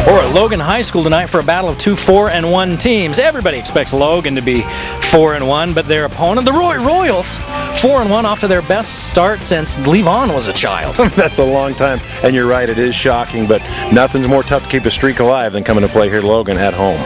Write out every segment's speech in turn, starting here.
or at Logan High School tonight for a battle of two 4-1 teams. Everybody expects Logan to be 4-1, but their opponent, the Royals, 4-1 off to their best start since Levon was a child. That's a long time, and you're right, it is shocking, but nothing's more tough to keep a streak alive than coming to play here Logan at home.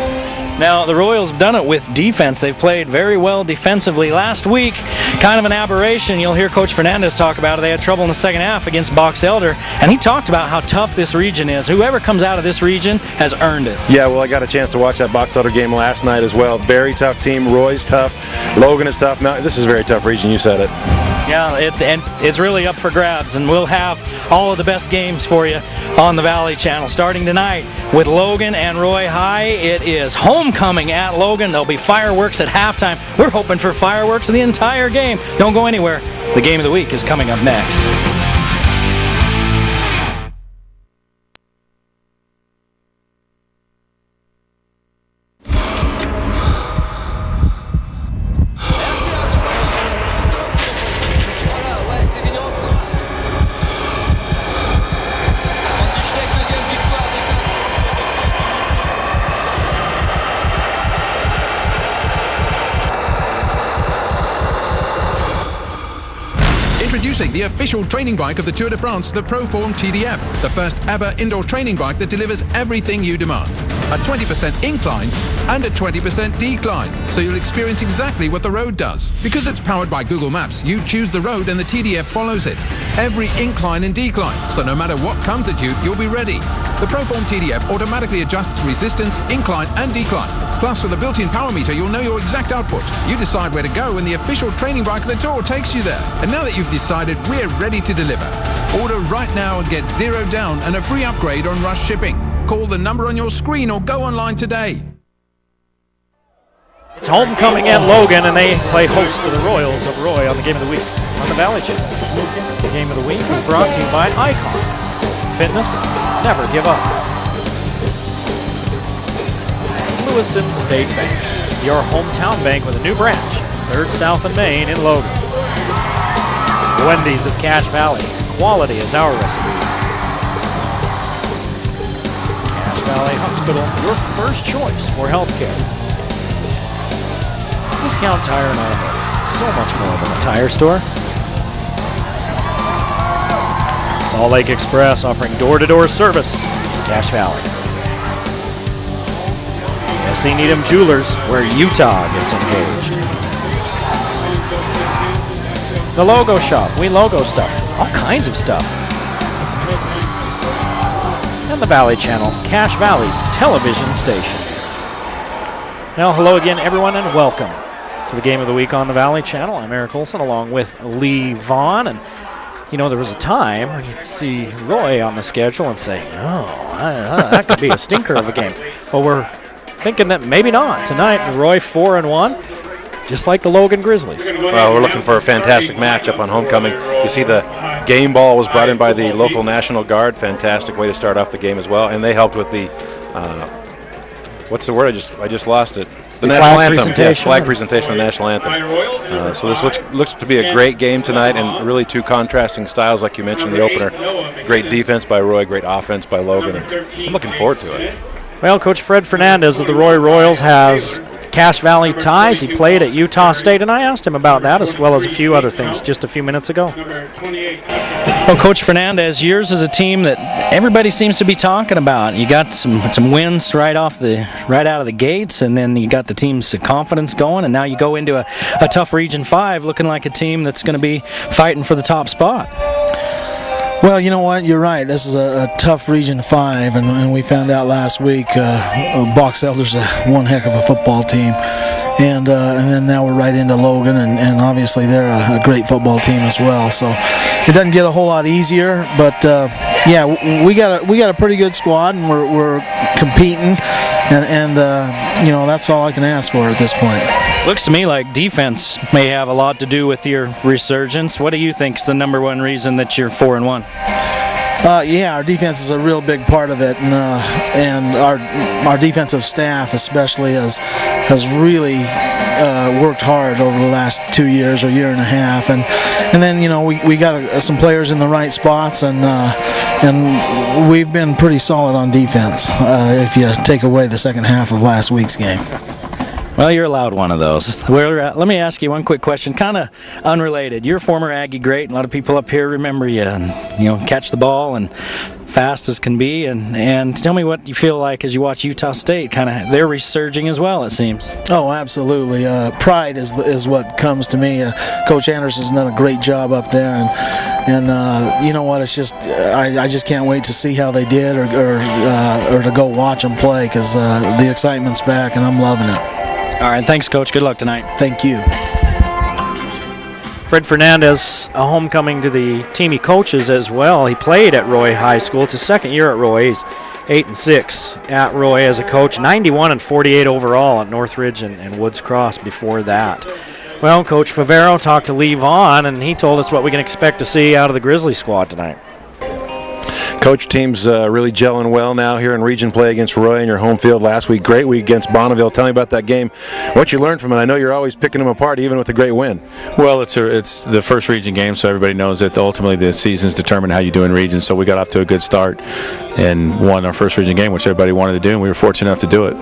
Now, the Royals have done it with defense. They've played very well defensively. Last week, kind of an aberration. You'll hear Coach Fernandez talk about it. They had trouble in the second half against Box Elder, and he talked about how tough this region is. Whoever comes out of this region has earned it. Yeah, well, I got a chance to watch that Box Elder game last night as well. Very tough team. Roy's tough. Logan is tough. Now, this is a very tough region. You said it. Yeah, and it's really up for grabs, and we'll have all of the best games for you on the Valley Channel. Starting tonight with Logan and Roy High, it is homecoming at Logan. There'll be fireworks at halftime. We're hoping for fireworks the entire game. Don't go anywhere. The game of the week is coming up next. Introducing the official training bike of the Tour de France, the Proform TDF, the first ever indoor training bike that delivers everything you demand. A 20% incline and a 20% decline, so you'll experience exactly what the road does. Because it's powered by Google Maps, you choose the road and the TDF follows it. Every incline and decline, so no matter what comes at you, you'll be ready. The Proform TDF automatically adjusts resistance, incline and decline. Plus, with a built-in power meter, you'll know your exact output. You decide where to go and the official training bike of the Tour takes you there. And now that you've decided, we're ready to deliver. Order right now and get $0 down and a free upgrade on rush shipping. Call the number on your screen or go online today. It's homecoming at Logan, and they play host to the Royals of Roy on the Game of the Week on the Valley Channel. The Game of the Week is brought to you by Icon. Fitness, never give up. Lewiston State Bank, your hometown bank with a new branch, 3rd South and Main in Logan. Wendy's of Cache Valley, quality is our recipe. Cache Valley Hospital, your first choice for healthcare. Discount Tire and Automotive, so much more than a tire store. Salt Lake Express offering door-to-door service in Cache Valley. S.E. Needham Jewelers, where Utah gets engaged. The Logo Shop, we logo stuff, all kinds of stuff. And the Valley Channel, Cache Valley's television station. Now, hello again, everyone, and welcome to the Game of the Week on the Valley Channel. I'm Eric Olson along with Lee Vaughn, and you know, there was a time when you'd see Roy on the schedule and say, oh, that could be a stinker of a game. Well, we're thinking that maybe not. Tonight, Roy 4-1, just like the Logan Grizzlies. Well, we're looking for a fantastic matchup on homecoming. You see the game ball was brought in by the local National Guard. Fantastic way to start off the game as well. And they helped with the, what's the word? I just lost it. The national anthem. Presentation. Yes, flag presentation of the national anthem. So this looks to be a great game tonight, and really two contrasting styles, like you mentioned in the opener. Great defense by Roy, great offense by Logan. And I'm looking forward to it. Well, Coach Fred Fernandez of the Roy Royals has Cache Valley ties. He played at Utah State, and I asked him about that as well as a few other things just a few minutes ago. Well, Coach Fernandez, yours is a team that everybody seems to be talking about. You got some wins right out of the gates, and then you got the team's confidence going, and now you go into a tough Region 5 looking like a team that's going to be fighting for the top spot. Well, you know what? You're right. This is a tough Region 5, and we found out last week Box Elder's one heck of a football team. And then now we're right into Logan, and obviously they're a great football team as well. So it doesn't get a whole lot easier, but yeah, we got a pretty good squad, and we're competing, and you know, that's all I can ask for at this point. Looks to me like defense may have a lot to do with your resurgence. What do you think is the number one reason that you're 4-1? Yeah, our defense is a real big part of it, and our defensive staff especially has really worked hard over the last 2 years or year and a half, and then we got some players in the right spots, and we've been pretty solid on defense if you take away the second half of last week's game. Well, you're allowed one of those. Let me ask you one quick question, kind of unrelated. You're a former Aggie great. A lot of people up here remember you, and catch the ball and fast as can be. And tell me what you feel like as you watch Utah State. Kind of, they're resurging as well, it seems. Oh, absolutely. Pride is what comes to me. Coach Anderson's done a great job up there, and you know what? It's just I just can't wait to see how they did, or to go watch them play, because the excitement's back, and I'm loving it. All right, thanks, Coach. Good luck tonight. Thank you. Fred Fernandez, a homecoming to the team he coaches as well. He played at Roy High School. It's his second year at Roy. He's 8-6 at Roy as a coach, 91-48 overall at Northridge and Woods Cross before that. Well, Coach Favero talked to Lee Vaughn, and he told us what we can expect to see out of the Grizzly squad tonight. Coach, team's really gelling well now here in region play against Roy in your home field last week. Great week against Bonneville. Tell me about that game. What you learned from it? I know you're always picking them apart, even with a great win. Well, it's the first region game, so everybody knows that ultimately the seasons determine how you do in regions. So we got off to a good start and won our first region game, which everybody wanted to do, and we were fortunate enough to do it.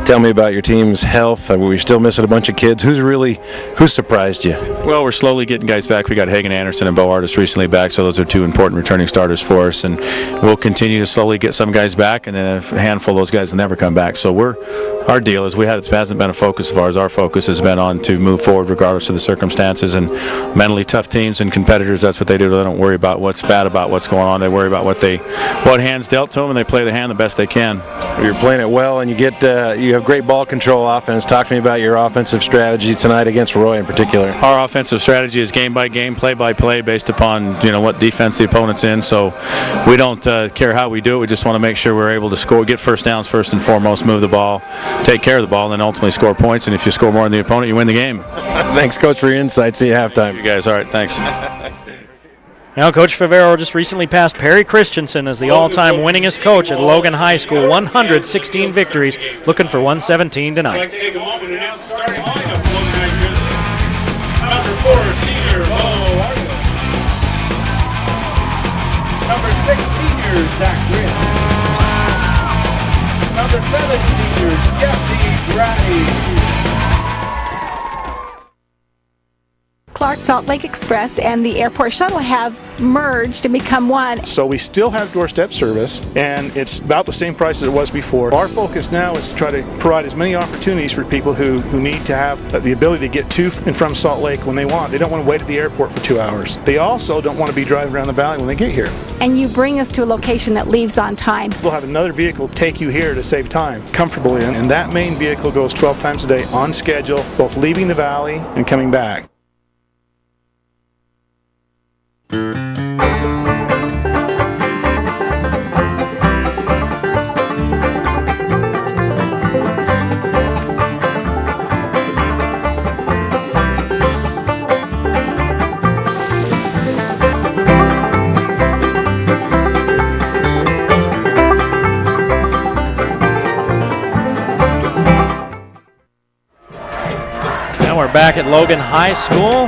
Tell me about your team's health. We're still missing a bunch of kids. Who surprised you? Well, we're slowly getting guys back. We got Hagen Anderson and Bo Artis recently back, so those are two important returning starters for us. And we'll continue to slowly get some guys back, and then a handful of those guys will never come back. So our deal is it hasn't been a focus of ours. Our focus has been on to move forward regardless of the circumstances. And mentally tough teams and competitors, that's what they do. They don't worry about what's bad about what's going on. They worry about what hand's dealt to them, and they play the hand the best they can. You're playing it well, and you have great ball control offense. Talk to me about your offensive strategy tonight against Roy in particular. Our offensive strategy is game by game, play by play, based upon what defense the opponent's in. So we don't care how we do it. We just want to make sure we're able to score, get first downs first and foremost, move the ball, take care of the ball, and then ultimately score points. And if you score more than the opponent, you win the game. Thanks, Coach, for your insight. See you halftime. You guys, all right, thanks. Now, Coach Favero just recently passed Perry Christensen as the all-time winningest coach at Logan High School, 116 victories, looking for 117 tonight. I'd like to take a moment and announce the starting lineup for Logan High School. Number 4, senior Bo Artis. Number 6, senior Zach Green. Number 7, senior Jesse Brady. Clark Salt Lake Express and the airport shuttle have merged and become one. So we still have doorstep service, and it's about the same price as it was before. Our focus now is to try to provide as many opportunities for people who need to have the ability to get to and from Salt Lake when they want. They don't want to wait at the airport for 2 hours. They also don't want to be driving around the valley when they get here. And you bring us to a location that leaves on time. We'll have another vehicle take you here to save time comfortably, and that main vehicle goes 12 times a day on schedule, both leaving the valley and coming back. Now we're back at Logan High School.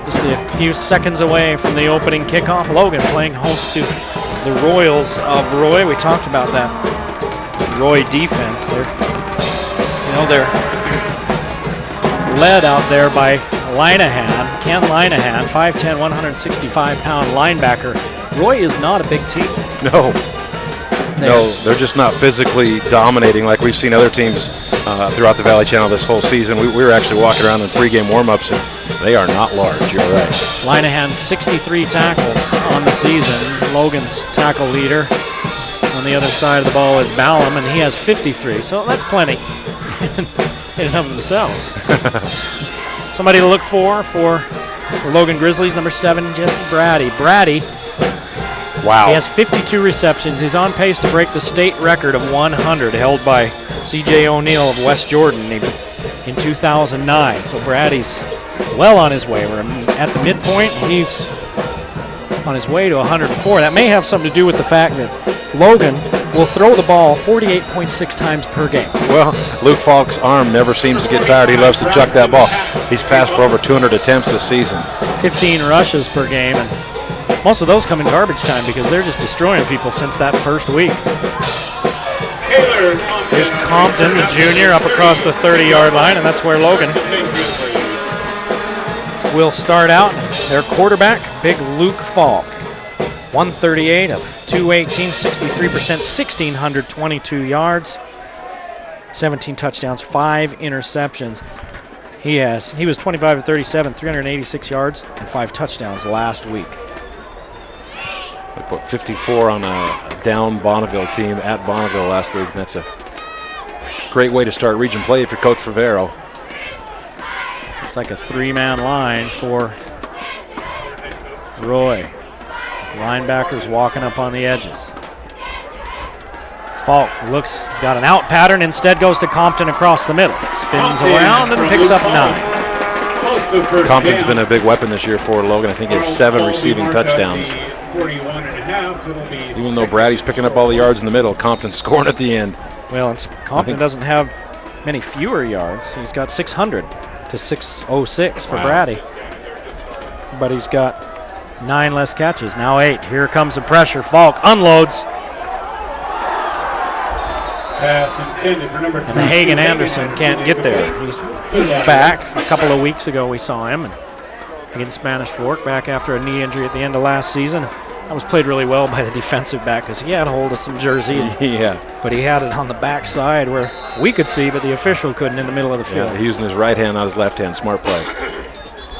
Just a few seconds away from the opening kickoff. Logan playing host to the Royals of Roy. We talked about that Roy defense. They're led out there by Linehan, Ken Linehan, 5'10", 165-pound linebacker. Roy is not a big team. No, they're just not physically dominating like we've seen other teams throughout the Valley Channel this whole season. We were actually walking around in pregame warm-ups, and they are not large. You're right. Linehan 63 tackles on the season. Logan's tackle leader on the other side of the ball is Ballum, and he has 53. So that's plenty in and of themselves. Somebody to look for the Logan Grizzlies, number 7, Jesse Brady. Brady, wow. He has 52 receptions. He's on pace to break the state record of 100 held by C.J. O'Neill of West Jordan in 2009. So Brady's well on his way. We're at the midpoint. He's on his way to 104. That may have something to do with the fact that Logan will throw the ball 48.6 times per game. Well, Luke Falk's arm never seems to get tired. He loves to chuck that ball. He's passed for over 200 attempts this season. 15 rushes per game, and most of those come in garbage time because they're just destroying people since that first week. Here's Compton, the junior, up across the 30-yard line, and that's where Logan will start out. Their quarterback, big Luke Falk. 138 of 218, 63%, 1,622 yards, 17 touchdowns, 5 interceptions. He was 25 of 37, 386 yards, and 5 touchdowns last week. They put 54 on a down Bonneville team at Bonneville last week, and that's a great way to start region play if you're Coach Favero. Looks like a 3-man line for Roy. Linebackers walking up on the edges. Falk looks, he's got an out pattern, instead goes to Compton across the middle. Spins around and picks up 9. Compton's been a big weapon this year for Logan. I think he has 7 receiving touchdowns. Even though Brady's picking up all the yards in the middle, Compton's scoring at the end. Well, and Compton doesn't have many fewer yards. He's got 600 to 606 for Brady. But he's got 9 less catches, now 8. Here comes the pressure. Falk unloads. And Hagen Anderson can't get there. He's back. A couple of weeks ago we saw him against Spanish Fork, back after a knee injury at the end of last season. That was played really well by the defensive back because he had a hold of some jersey. Yeah. But he had it on the backside where we could see, but the official couldn't in the middle of the field. Yeah, using his right hand, not his left hand. Smart play.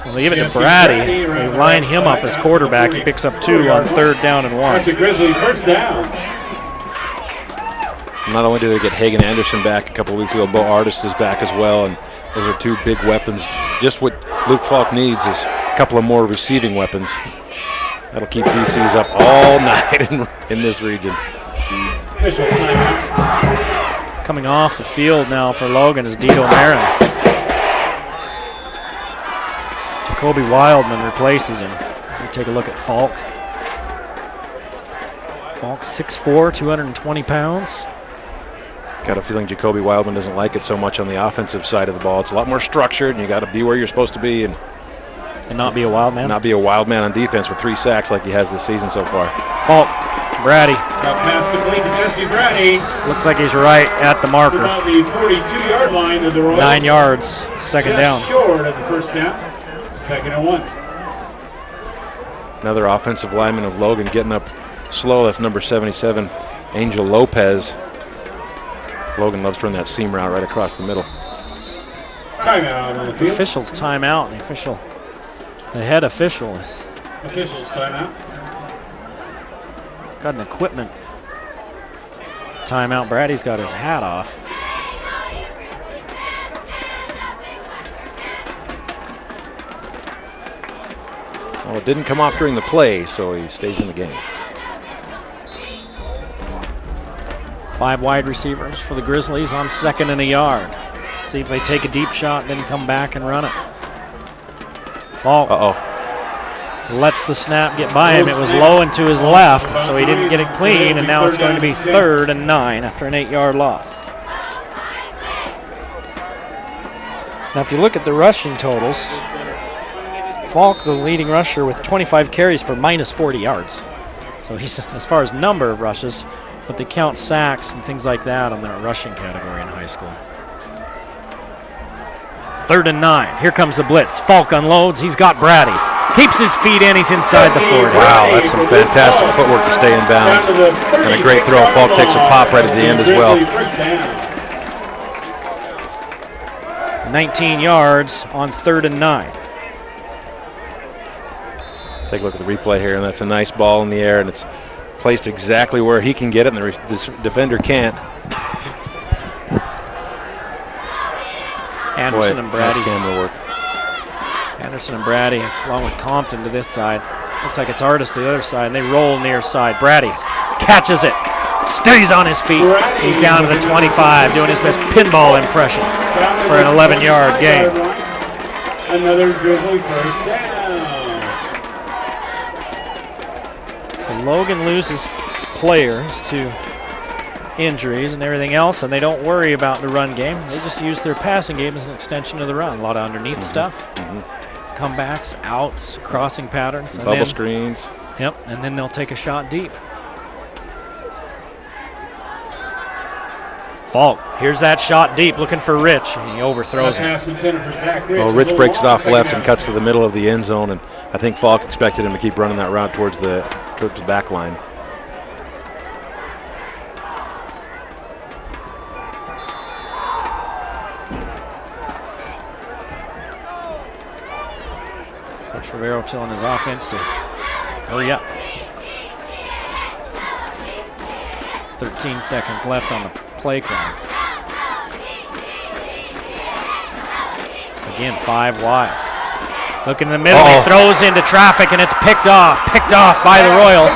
Well, even to Brady, they line him up as quarterback. He picks up 2 on 3rd down and 1. That's a Grizzly first down. Not only did they get Hagen Anderson back a couple of weeks ago, Bo Artist is back as well, and those are 2 big weapons. Just what Luke Falk needs is a couple of more receiving weapons. That'll keep DCs up all night in this region. Coming off the field now for Logan is Dito Marin. Jacoby Wildman replaces him. We take a look at Falk. Falk 6'4", 220 pounds. Got a feeling Jacoby Wildman doesn't like it so much on the offensive side of the ball. It's a lot more structured, and you got to be where you're supposed to be and not be a wild man. Not be a wild man on defense with 3 sacks like he has this season so far. Falk, Brady. Pass complete to Jesse Brady. Looks like he's right at the marker. About the 42-yard line of the Royals. 9 yards, 2nd down. Short of the first down. 2nd and 1. Another offensive lineman of Logan getting up slow. That's number 77, Angel Lopez. Logan loves to run that seam route right across the middle. Timeout on the field. Official's timeout. The head official is. Official's timeout. Got an equipment timeout. Brady's got his hat off. Well, it didn't come off during the play, so he stays in the game. 5 wide receivers for the Grizzlies on 2nd and a yard. See if they take a deep shot, then come back and run it. Falk lets the snap get by him. It was low and to his left, so he didn't get it clean, and now it's going to be 3rd and 9 after an 8-yard loss. Now, if you look at the rushing totals, Falk, the leading rusher, with 25 carries for minus 40 yards. So he's, as far as number of rushes, but they count sacks and things like that on their rushing category in high school. 3rd and 9. Here comes the blitz. Falk unloads. He's got Brady. Keeps his feet in. He's inside the 40. Wow, that's some fantastic footwork to stay in bounds. And a great throw. Falk takes a pop right at the end as well. 19 yards on 3rd and 9. Take a look at the replay here, and that's a nice ball in the air, and it's placed exactly where he can get it, and the defender can't. Anderson and Brady. Nice camera work. Anderson and Brady, along with Compton to this side. Looks like it's Artist to the other side, and they roll near side. Brady catches it, stays on his feet. He's down to the 25, doing his best pinball impression for an 11-yard gain. Another Grizzly first down. Logan loses players to injuries and everything else, and they don't worry about the run game. They just use their passing game as an extension of the run. A lot of underneath stuff, comebacks, outs, crossing patterns. Bubble screens. Yep, and then they'll take a shot deep. Falk, here's that shot deep, looking for Rich, and he overthrows it. Well, Rich breaks it off left and cuts to the middle of the end zone, and I think Falk expected him to keep running that route towards the back line. Coach Rivero telling his offense to hurry up. 13 seconds left on the play clock. Again, 5 wide. Look in the middle, he throws into traffic, and it's picked off by the Royals.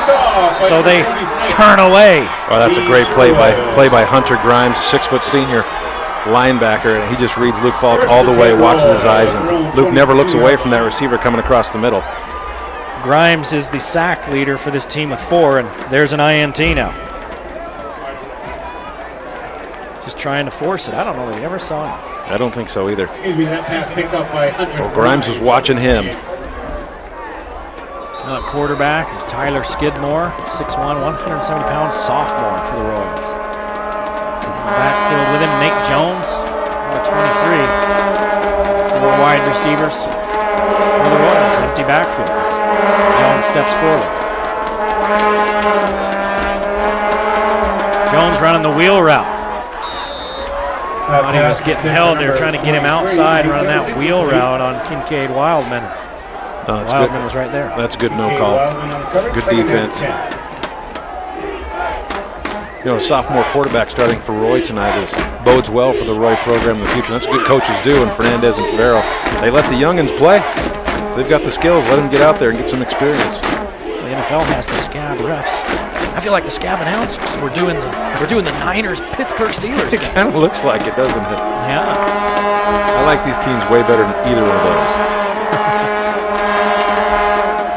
So they turn away. Well, that's a great play by Hunter Grimes, 6-foot senior linebacker, and he just reads Luke Falk all the way, watches his eyes, and Luke never looks away from that receiver coming across the middle. Grimes is the sack leader for this team with 4, and there's an INT now. Just trying to force it. I don't know that he ever saw him. I don't think so either. That pass picked up by Hunter. Well, Grimes was watching him. Now quarterback is Tyler Skidmore, 6'1", 170 pounds, sophomore for the Royals. Backfield with him, Nate Jones, number 23. 4 wide receivers for the Royals. Empty backfield as Jones steps forward. Jones running the wheel route. Thought he was getting held. They were trying to get him outside, running that wheel route on Kincaid Wildman. Wildman was right there. That's a good no call. Good defense. You know, a sophomore quarterback starting for Roy tonight bodes well for the Roy program in the future. That's what good coaches do, and Fernandez and Favero. They let the youngins play. If they've got the skills, let them get out there and get some experience. The NFL has the scab refs. I feel like the scab announcers. We're doing the Niners Pittsburgh Steelers. It kind of looks like it, doesn't it? Yeah. I like these teams way better than either one of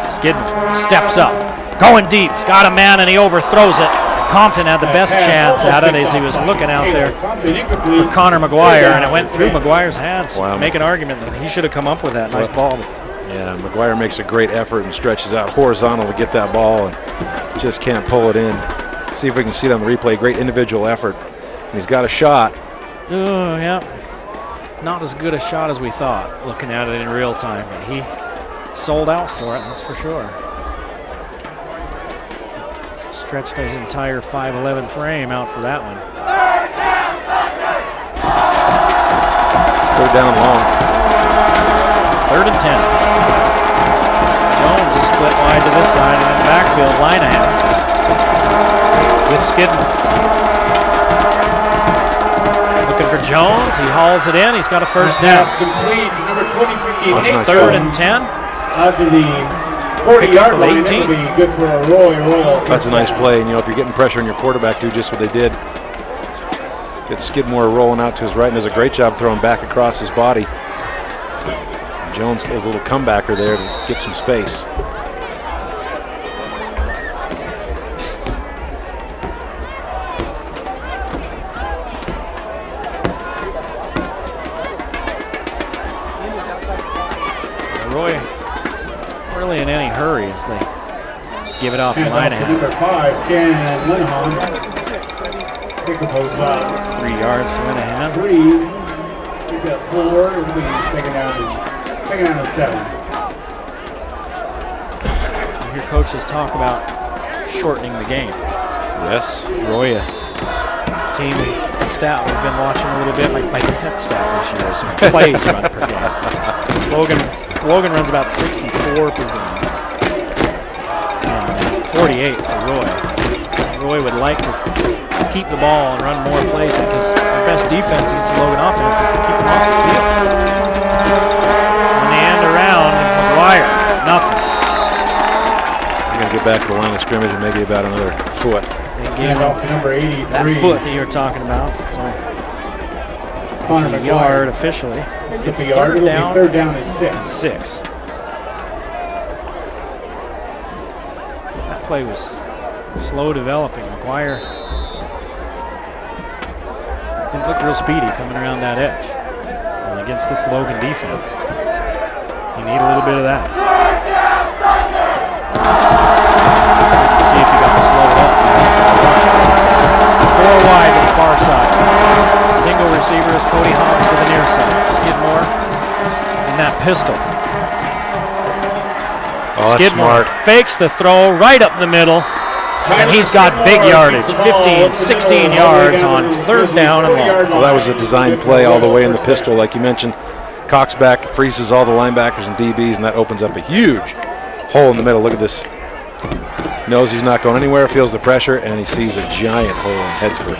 those. Skidmore steps up, going deep. He's got a man and he overthrows it. Compton had the best chance at it as he was looking out there for Connor McGuire, and it went through McGuire's hands. Wow. Make an argument that he should have come up with that. Nice ball. Yeah, McGuire makes a great effort and stretches out horizontal to get that ball and just can't pull it in. See if we can see it on the replay. Great individual effort. And he's got a shot. Oh, yeah. Not as good a shot as we thought, looking at it in real time, but he sold out for it, that's for sure. Stretched his entire 5'11" frame out for that one. Third down long. 3rd and 10. Jones is split wide to this side, and in the backfield, line ahead with Skidmore. Looking for Jones. He hauls it in. He's got a first down. Complete, number 23. Nice 3rd and 10. Out to the 40-yard line. That would be good for a Royal. That's a nice play. And, you know, if you're getting pressure on your quarterback, do just what they did. Get Skidmore rolling out to his right and does a great job throwing back across his body. Jones does a little comebacker there to get some space. Roy really in any hurry as they give it off the line ahead. Number 5, Ken Linehan. Pick up about 3 yards for Linehan. 3. Pick up 4. It'll be second down and 7. You hear coaches talk about shortening the game. Yes. Roy, team stat we've been watching a little bit, my pet stat this year is plays run per game. Logan runs about 64 per game. And 48 for Roy. Roy would like to keep the ball and run more plays because our best defense against the Logan offense is to keep them off the field. And the end around, McGuire, nothing. We're going to get back to the line of scrimmage and maybe about another foot. They gave off to number 83. that foot that you were talking about. So it's a yard officially. It's a third down. Third down is 6. That play was slow developing. McGuire didn't look real speedy coming around that edge. And against this Logan defense, you need a little bit of that. Let's see if he got slowed up there. 4 wide to the far side. Single receiver is Cody Hobbs to the near side. Skidmore in that pistol. Oh, that's Skidmore smart. fakes the throw right up the middle, and he's got big yardage, 15, 16 yards on 3rd down and long. Well, that was a design play all the way in the pistol, like you mentioned. Cox back, freezes all the linebackers and DBs, and that opens up a huge hole in the middle. Look at this. Knows he's not going anywhere, feels the pressure, and he sees a giant hole and heads for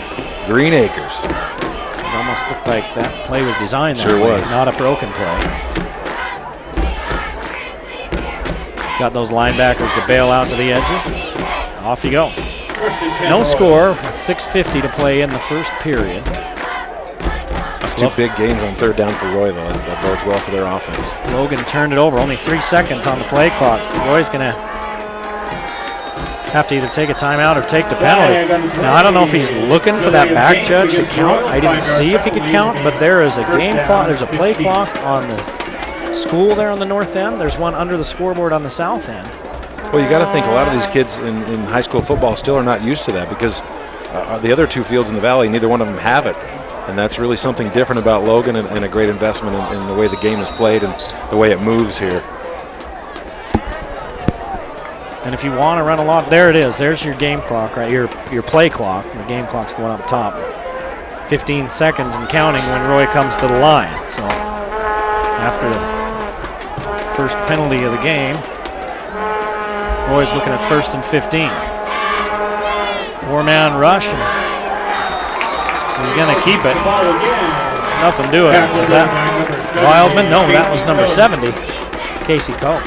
Green Acres. It almost looked like that play was designed that Sure way, was. not a broken play. Got those linebackers to bail out to the edges. Off you go. No score, 6:50 to play in the first period. That's 2 big gains on 3rd down for Roy, though. That bodes well for their offense. Logan turned it over, only 3 seconds on the play clock. Roy's going to have to either take a timeout or take the penalty. Now, I don't know if he's looking for that back judge to count. I didn't see if he could count, but there is a game clock, there's a play clock on the school there on the north end. There's one under the scoreboard on the south end. Well, you got to think a lot of these kids in high school football still are not used to that because the other 2 fields in the Valley, neither one of them have it. And that's really something different about Logan and a great investment in the way the game is played and the way it moves here. And if you want to run a lot, there it is. There's your game clock, right? Your play clock. The game clock's the one up top. 15 seconds and counting when Roy comes to the line. So after the first penalty of the game, Roy's looking at 1st and 15. 4-man rush. And he's going to keep it. Nothing doing. Was that Wildman? No, that was number 70, Casey Coe.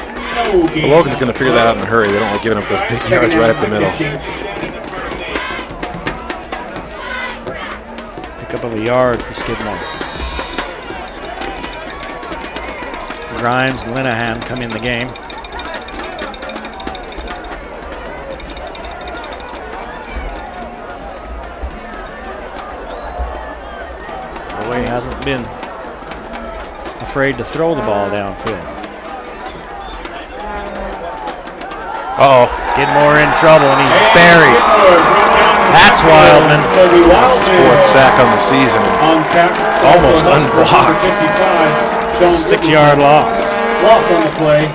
Well, Logan's going to figure that out in a hurry. They don't like giving up those big yards right up the middle. Pick up of a yard for Skidmore. Grimes and Linehan come in the game. Roy hasn't been afraid to throw the ball downfield. Uh-oh. Skidmore in trouble, and he's buried. That's Wildman. That's his 4th sack on the season. Almost unblocked. 6-yard loss. Loss on the play.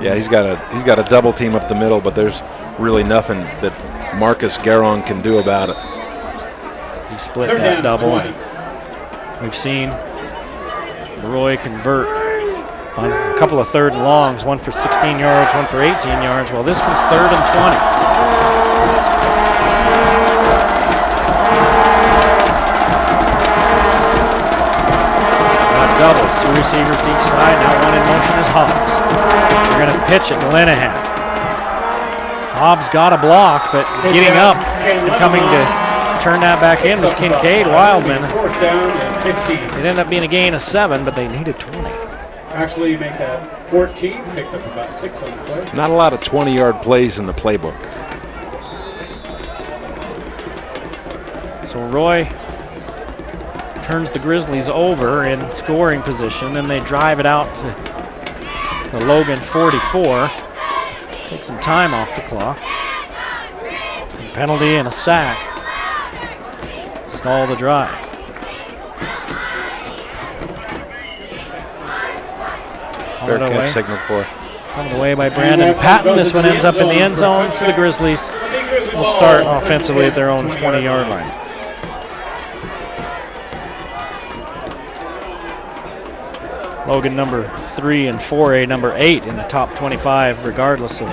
Yeah, he's got a double team up the middle, but there's really nothing that Marcus Garron can do about it. He split that double. We've seen Roy convert on a couple of 3rd and longs, one for 16 yards, one for 18 yards. Well, this one's 3rd and 20. Got doubles, 2 receivers to each side. Now one in motion is Hobbs. They're going to pitch it to Linehan. Hobbs got a block, but getting up and coming to turn that back in was Kincaid. Wildman. 4th down and 15. It ended up being a gain of 7, but they needed 20. Actually, you make that 14. Picked up about 6 on the play. Not a lot of 20-yard plays in the playbook. So Roy turns the Grizzlies over in scoring position. Then they drive it out to the Logan 44. Take some time off the clock. A penalty and a sack. Stall the drive. Fair catch signal for. Coming away by Brandon Patton. This one ends up in the end zone, so the Grizzlies will start offensively at their own 20-yard line. Logan number 3 and 4A number 8 in the top 25 regardless of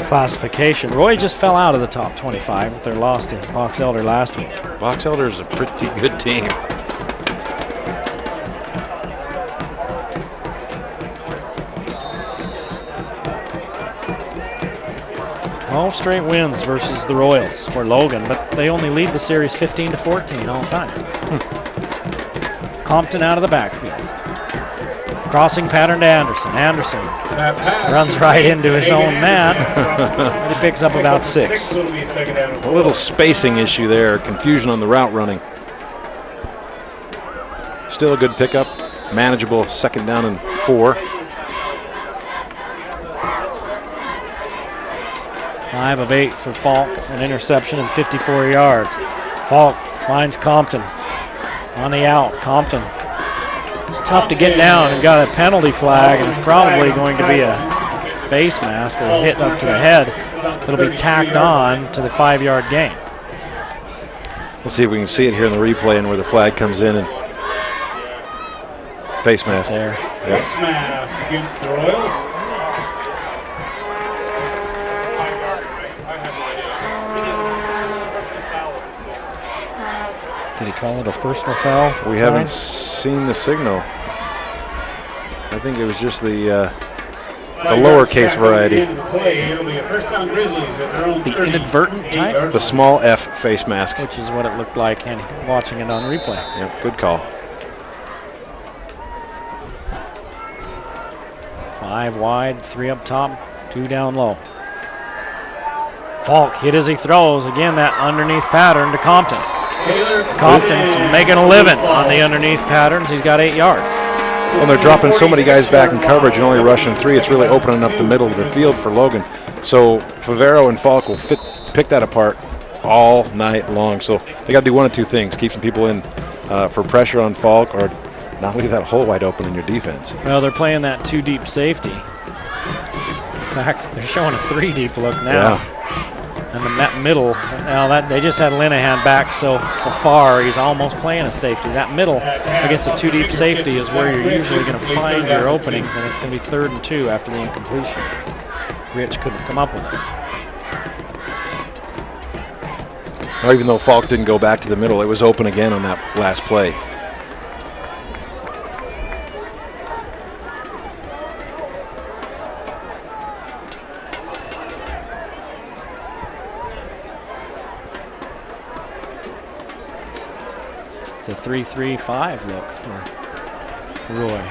classification. Roy just fell out of the top 25 with their loss to Box Elder last week. Box Elder is a pretty good team. 12 straight wins versus the Royals for Logan, but they only lead the series 15-14 all time. Compton out of the backfield. Crossing pattern to Anderson. Anderson runs right into his own man. And he picks up about 6. A little spacing issue there, confusion on the route running. Still a good pickup, manageable 2nd down and 4. 5 of 8 for Falk, an interception and 54 yards. Falk finds Compton on the out. Compton, it's tough to get down and got a penalty flag, and it's probably going to be a face mask or a hit up to the head. It'll be tacked on to the 5-yard gain. We'll see if we can see it here in the replay and where the flag comes in and face mask. There. Face mask against the Royals. Did he call it a personal foul? We haven't seen the signal. I think it was just the lowercase variety. The inadvertent type? The small F face mask. Which is what it looked like and watching it on replay. Yep, good call. 5 wide, 3 up top, 2 down low. Falk hit as he throws. Again, that underneath pattern to Compton. Compton's making a living on the underneath patterns. He's got 8 yards. When they're dropping so many guys back in coverage and only rushing 3, it's really opening up the middle of the field for Logan. So Favero and Falk will pick that apart all night long. So they got to do one of 2 things: keep some people in for pressure on Falk, or not leave that hole wide open in your defense. Well, they're playing that 2 deep safety. In fact, they're showing a 3 deep look now. Yeah. And that middle, now that they just had Linehan back so far, he's almost playing a safety. That middle against a 2 deep safety is where you're usually going to find your openings, and it's going to be 3rd and 2 after the incompletion. Rich couldn't come up with it. Or even though Falk didn't go back to the middle, it was open again on that last play. It's a 3-3-5 look for Roy.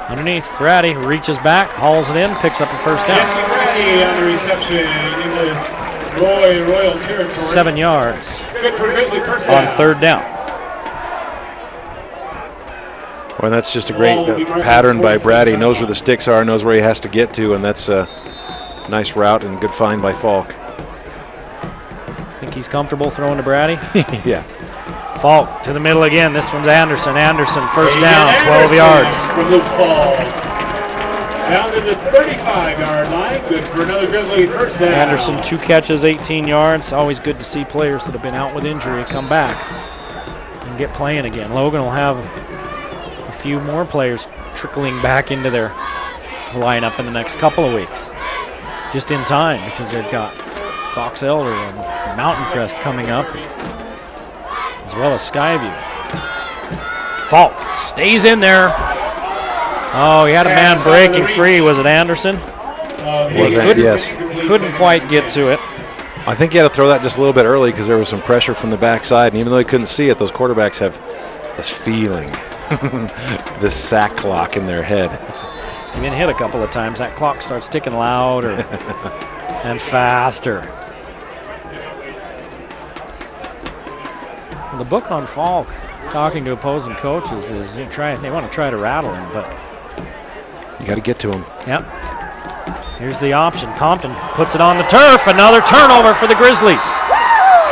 Underneath, Brady reaches back, hauls it in, picks up a 1st down. Brady on the reception into Royal territory. 7 yards Good for Grizzly, 1st on down. 3rd down. Well, that's just a great pattern by Brady. He knows where the sticks are, knows where he has to get to, and that's a nice route and good find by Falk. Think he's comfortable throwing to Brady? Yeah. Falk to the middle again. This one's Anderson. Anderson, 1st down, 12 yards. From Luke Paul. Down to the 35-yard line. Good for another Grizzly 1st down. Anderson, 2 catches, 18 yards. Always good to see players that have been out with injury come back and get playing again. Logan will have a few more players trickling back into their lineup in the next couple of weeks. Just in time, because they've got Box Elder and Mountain Crest coming up, as well as Skyview. Falk stays in there. Oh, he had a man breaking free. Was it Anderson? Yes. Couldn't quite get to it. I think he had to throw that just a little bit early because there was some pressure from the backside, and even though he couldn't see it, those quarterbacks have this feeling, this sack clock in their head. He's been hit a couple of times. That clock starts ticking louder and faster. The book on Falk, talking to opposing coaches, is they want to try to rattle him, but you got to get to him. Yep. Here's the option. Compton puts it on the turf. Another turnover for the Grizzlies.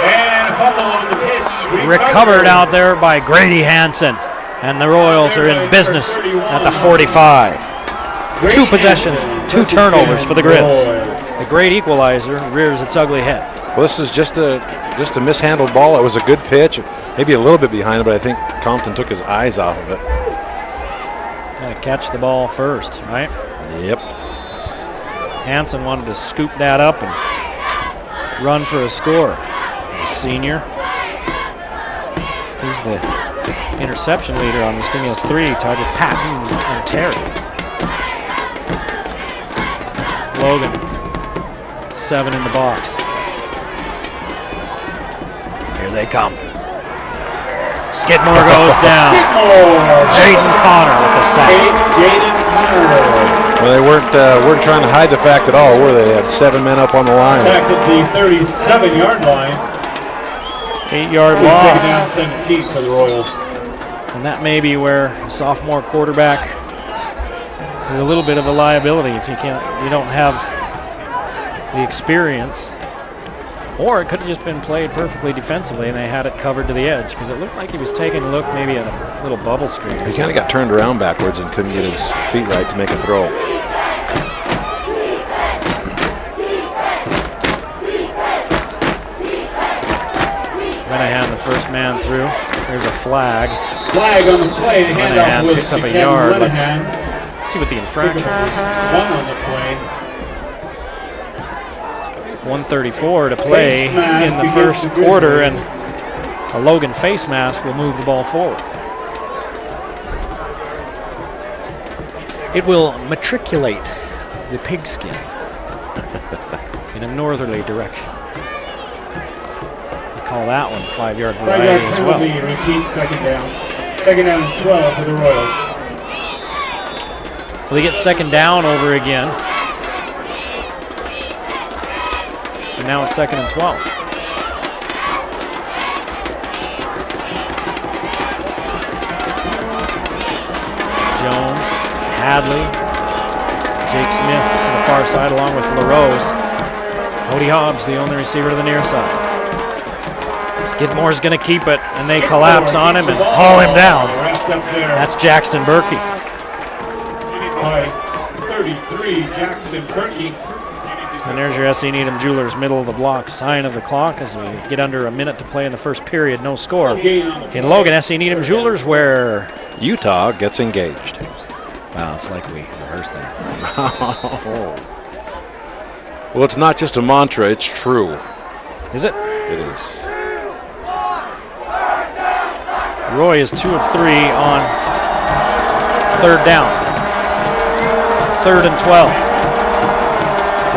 And a fumble on the pitch. Recovered out there by Grady Hansen. And the Royals are in business at the 45. 2 possessions, 2 turnovers for the Grizz. The great equalizer rears its ugly head. Well, this is just a mishandled ball. It was a good pitch, maybe a little bit behind it, but I think Compton took his eyes off of it. Got to catch the ball first, right? Yep. Hansen wanted to scoop that up and run for a score. The senior. He's the interception leader on this team. He has 3, tied with Patton and Terry. Logan, 7 in the box. Here they come. Skidmore goes down. Jaden Connor with the sack. Well, they weren't trying to hide the fact at all, were they? They had 7 men up on the line. Sacked at the 37-yard line. 8-yard loss. Second down, 17 for the Royals. And that may be where a sophomore quarterback is a little bit of a liability if you don't have the experience. Or it could have just been played perfectly defensively and they had it covered to the edge, because it looked like he was taking a look maybe at a little bubble screen. He kind of got turned around backwards and couldn't get his feet right to make a throw. Linehan, the first man through. There's a flag. Flag on the play. The handoff Linehan was picks up to a Kevin yard. Linehan. Let's see what the infraction is. 1 on the play. 1:34 to play in the first quarter, and a Logan face mask will move the ball forward. It will matriculate the pigskin in a northerly direction. We call that one 5-yard variety as well. Repeat second down. Second down and 12 for the Royals. So they get second down over again. And now it's 2nd and 12. Jones, Hadley, Jake Smith to the far side along with LaRose. Cody Hobbs, the only receiver to the near side. Skidmore's going to keep it, and they collapse on him and haul him down. That's Jackson Berkey. By 33, Jackson Berkey. And there's your SC Needham Jewelers middle of the block sign of the clock as we get under a minute to play in the first period. No score. In Logan, SC Needham Jewelers, where Utah gets engaged. wow, it's like we rehearsed that. Well, it's not just a mantra, it's true. Is it? It is. Roy is 2 of 3 on 3rd down. 3rd and 12.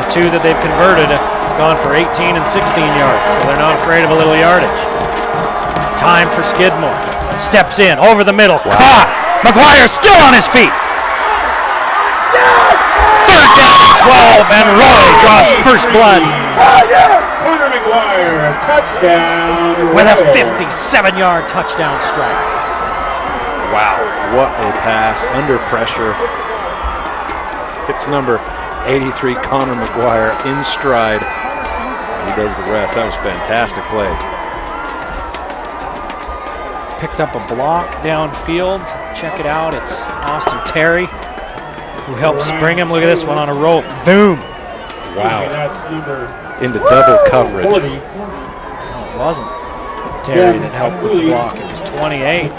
The 2 that they've converted have gone for 18 and 16 yards, so they're not afraid of a little yardage. Time for Skidmore. Steps in, over the middle, caught! McGuire still on his feet! 3rd down and 12, and Roy draws first blood. Connor McGuire, touchdown. With a 57-yard touchdown strike. Wow, what a pass under pressure. It's number 83, Connor McGuire, in stride. He does the rest. That was a fantastic play. Picked up a block downfield. Check it out. It's Austin Terry who helped spring him. Look at this one on a rope. Boom. Wow. That's number Into double coverage. 40. No, it wasn't Terry that helped with the block. It was 28,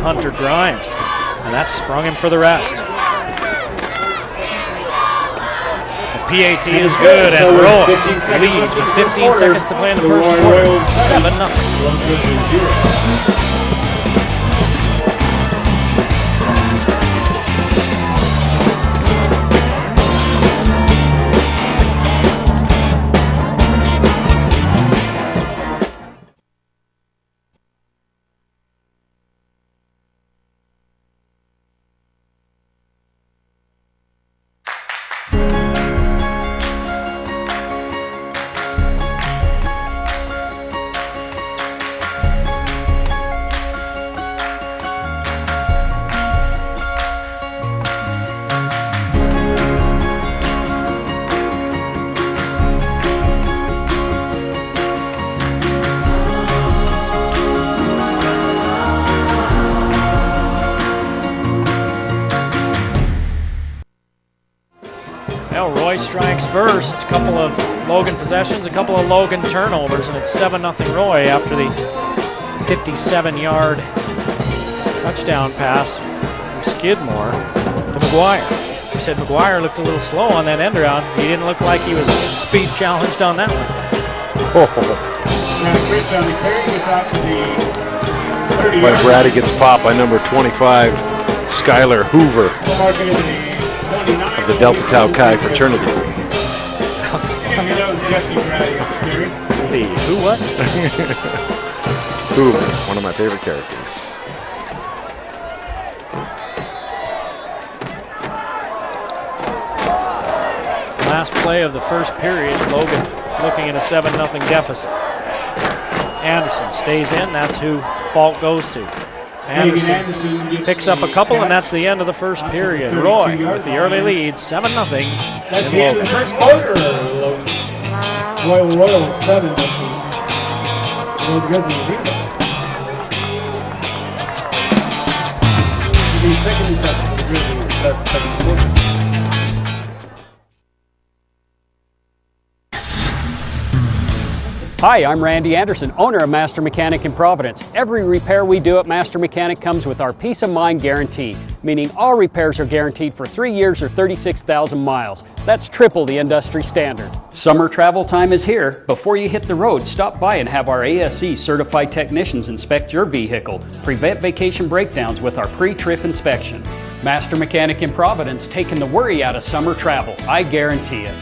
Hunter Grimes. And that sprung him for the rest. The PAT is good, and Roy leads with 15 seconds to play in the first quarter. 7-0. Well, Roy strikes first. A couple of Logan possessions, a couple of Logan turnovers, and it's 7-0 Roy after the 57-yard touchdown pass from Skidmore to McGuire. We said McGuire looked a little slow on that end around. He didn't look like he was speed challenged on that one. But Brady gets popped by number 25, Skylar Hoover of the Delta Tau Chi fraternity. The who what? Hoover, one of my favorite characters. Last play of the first period, Logan looking at a 7-0 deficit. Anderson stays in, that's who Falk goes to. Anderson picks up a couple, and that's the end of the first period. Roy with the early lead, 7-0 That's in the end Logan. of the first quarter, Logan. Royal 7-0. The Grizzlies 0. The second interception for the Grizzlies start the second quarter. Hi, I'm Randy Anderson, owner of Master Mechanic in Providence. Every repair we do at Master Mechanic comes with our peace of mind guarantee, meaning all repairs are guaranteed for 3 years or 36,000 miles. That's triple the industry standard. Summer travel time is here. Before you hit the road, stop by and have our ASE certified technicians inspect your vehicle. Prevent vacation breakdowns with our pre-trip inspection. Master Mechanic in Providence, taking the worry out of summer travel. I guarantee it.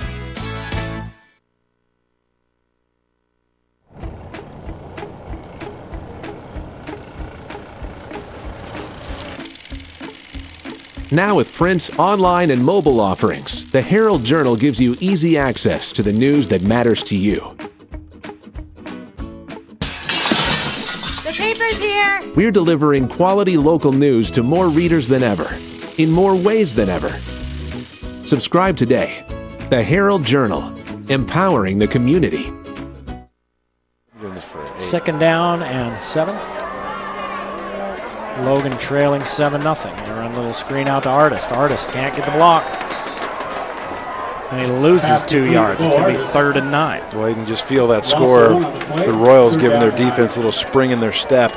Now with print, online, and mobile offerings, the Herald Journal gives you easy access to the news that matters to you. The paper's here! We're delivering quality local news to more readers than ever, in more ways than ever. Subscribe today. The Herald Journal, empowering the community. Second down and 7. Logan trailing 7-0. They run a little screen out to Artist. Artist can't get the block. And he loses 2 yards. It's going to be 3rd and 9. Well, you can just feel that score of the Royals giving their defense a little spring in their step.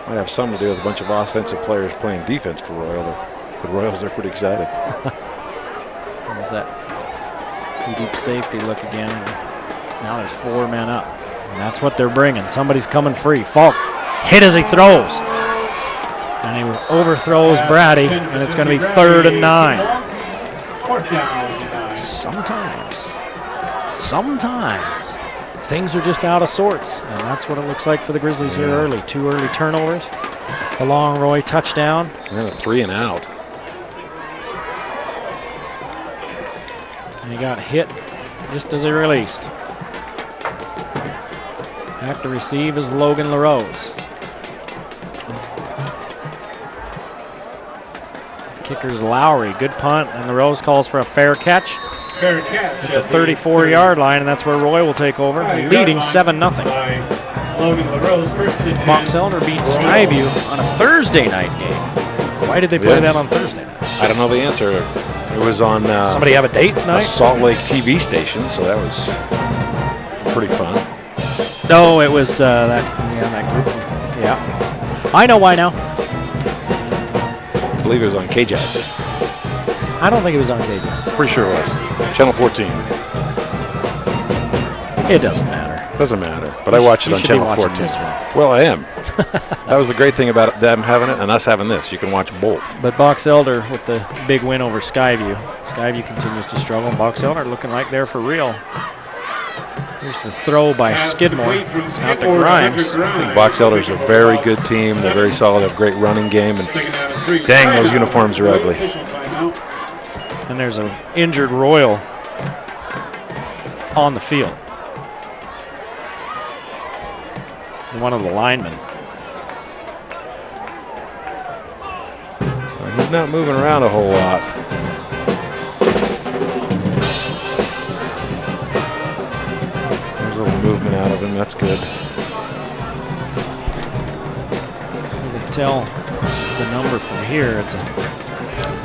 Might have something to do with a bunch of offensive players playing defense for Royal. The Royals are pretty excited. There's that deep safety look again. Now there's 4 men up. And that's what they're bringing. Somebody's coming free. Falk hit as he throws. And he overthrows Brady, and it's going to be 3rd and 9. Sometimes, things are just out of sorts. And that's what it looks like for the Grizzlies here early. 2 early turnovers. A long Roy touchdown. And then a 3 and out. And he got hit just as he released. Back to receive is Logan LaRose. Kicker's Lowry. Good punt, and LaRose calls for a fair catch. Fair catch. At the 34-yard line, and that's where Roy will take over, leading 7-0. Logan LaRose, first and 10. Box Elder beat Skyview on a Thursday night game. Why did they play that on Thursday night? I don't know the answer. It was on somebody have a date tonight? A Salt Lake TV station, so that was pretty fun. No, it was that group. Yeah. I know why now. I believe it was on KJAS. I don't think it was on KJAS. Pretty sure it was. Channel 14. It doesn't matter. Doesn't matter. But I watched it on Channel 14. This one. Well, I am. That was the great thing about them having it and us having this. You can watch both. But Box Elder with the big win over Skyview. Skyview continues to struggle. Box Elder looking like they're for real. Here's the throw by Skidmore. Out to Grimes. I think Box Elder's a very good team. They're very solid, have a great running game. And dang, those uniforms are ugly. And there's an injured Royal on the field. One of the linemen. Well, he's not moving around a whole lot. Movement out of him, that's good. You can tell the number from here.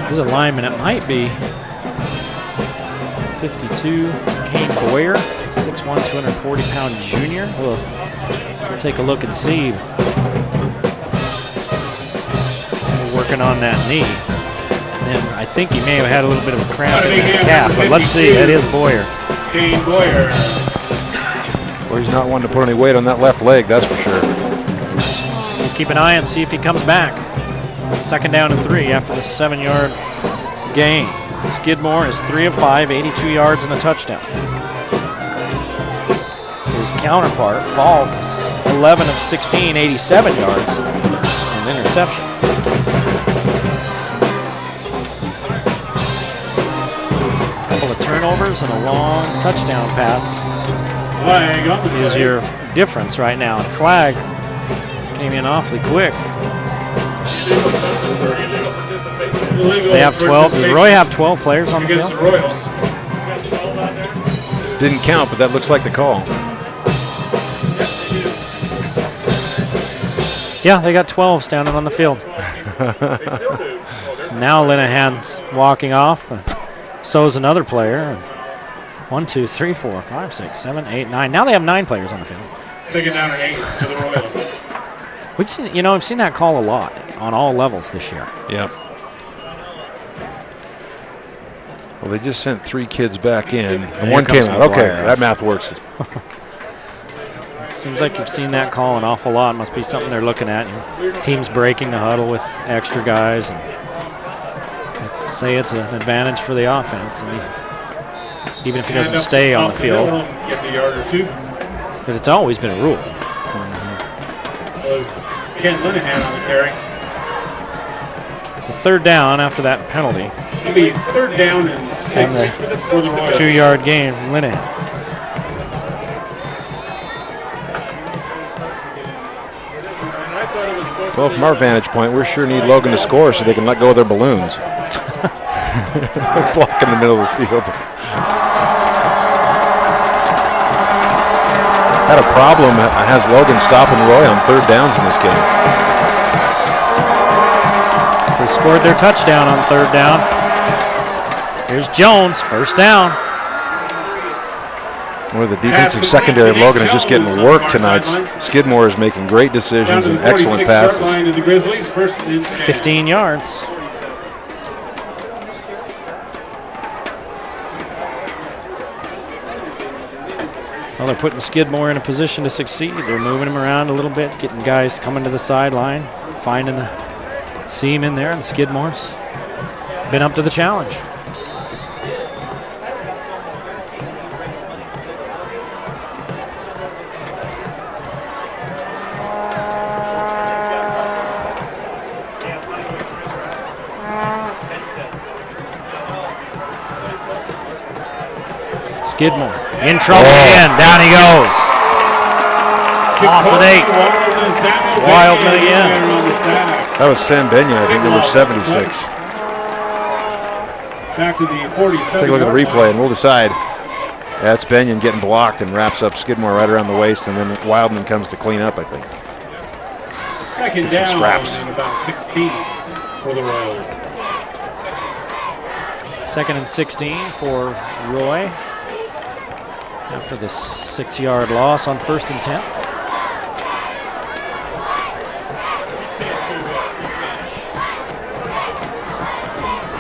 There's a lineman. It might be 52, Kane Boyer, 6'1", 240-pound junior. We'll take a look and see. We're working on that knee. And then I think he may have had a little bit of a cramp in that calf, but let's see. That is Boyer. Kane Boyer. Well, he's not one to put any weight on that left leg, that's for sure. We'll keep an eye and see if he comes back. 2nd down and 3 after the 7-yard gain. Skidmore is 3 of 5, 82 yards and a touchdown. His counterpart, Falk, is 11 of 16, 87 yards and an interception. numbers and a long touchdown pass Flag on the is play. your difference right now. And flag came in awfully quick. They have 12. Does Roy have 12 players on the field? Against the Royals. Got 12 out there. Didn't count, but that looks like the call. Yeah, they got 12 standing on the field. They still do. Now Linehan's walking off. So is another player. 1, 2, 3, 4, 5, 6, 7, 8, 9. Now they have 9 players on the field. Second down and 8 for the Royals. We've seen that call a lot on all levels this year. Yep. Well, they just sent 3 kids back in. And one came out. Okay, that math works. It seems like you've seen that call an awful lot. Must be something they're looking at. Teams breaking the huddle with extra guys. And they say it's an advantage for the offense. And even if he doesn't stay on the field. Get the yard or 2. Because it's always been a rule. Was Ken Linehan on the carry. So third down after that penalty. It'll be third down and 6 for the Royals. 2-yard gain, Linehan. Well, from our vantage point, we sure need Logan to score so they can let go of their balloons. Flock in the middle of the field. Had a problem, has Logan stopping Roy on third downs in this game. They scored their touchdown on third down. Here's Jones, first down. Well, the defensive secondary of Logan is just getting worked tonight. Skidmore is making great decisions and excellent passes. 15 yards. Well, they're putting Skidmore in a position to succeed. They're moving him around a little bit, getting guys coming to the sideline, finding the seam in there, and Skidmore's been up to the challenge. Skidmore in trouble again. Down he goes. Loss at 8. Wildman again. That was Sam Benyon, I think, number 76. Back to the 47. Let's take a look at the replay and we'll decide. That's Benyon getting blocked and wraps up Skidmore right around the waist, and then Wildman comes to clean up, I think. Second Get some down scraps. and about 16 for the Royals. 2nd and 16 for Roy after the 6-yard loss on 1st and 10.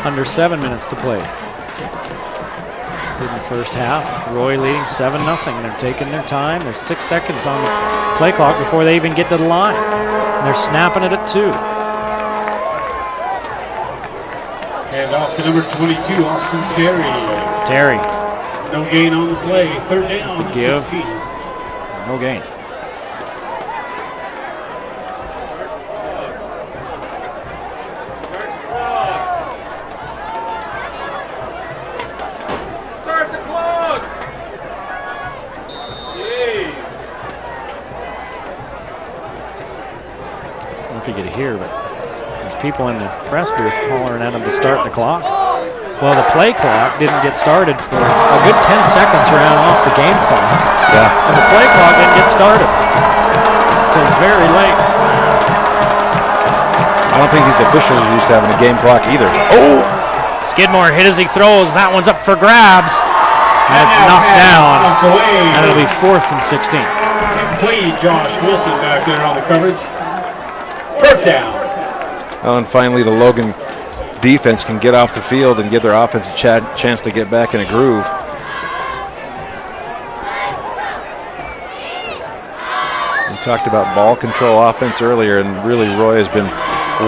Under 7 minutes to play in the first half. Roy leading 7-0. They're taking their time. There's 6 seconds on the play clock before they even get to the line. And they're snapping it at 2. And off to number 22, Austin Terry. Terry. No gain on the play. Third down. The give. 16. No gain. Start the clock. Jeez. I don't know if you could hear, but there's people in the press booth hollering at them to start the clock. Well, the play clock didn't get started for a good 10 seconds ran off the game clock. Yeah. And the play clock didn't get started until very late. I don't think these officials are used to having a game clock either. Oh! Skidmore hit as he throws. That one's up for grabs. And it's knocked down. And it'll be 4th and 16. Played Josh Wilson back there on the coverage. First down. Oh, and finally the Logan defense can get off the field and give their offense a chance to get back in a groove. We talked about ball control offense earlier, and really Roy has been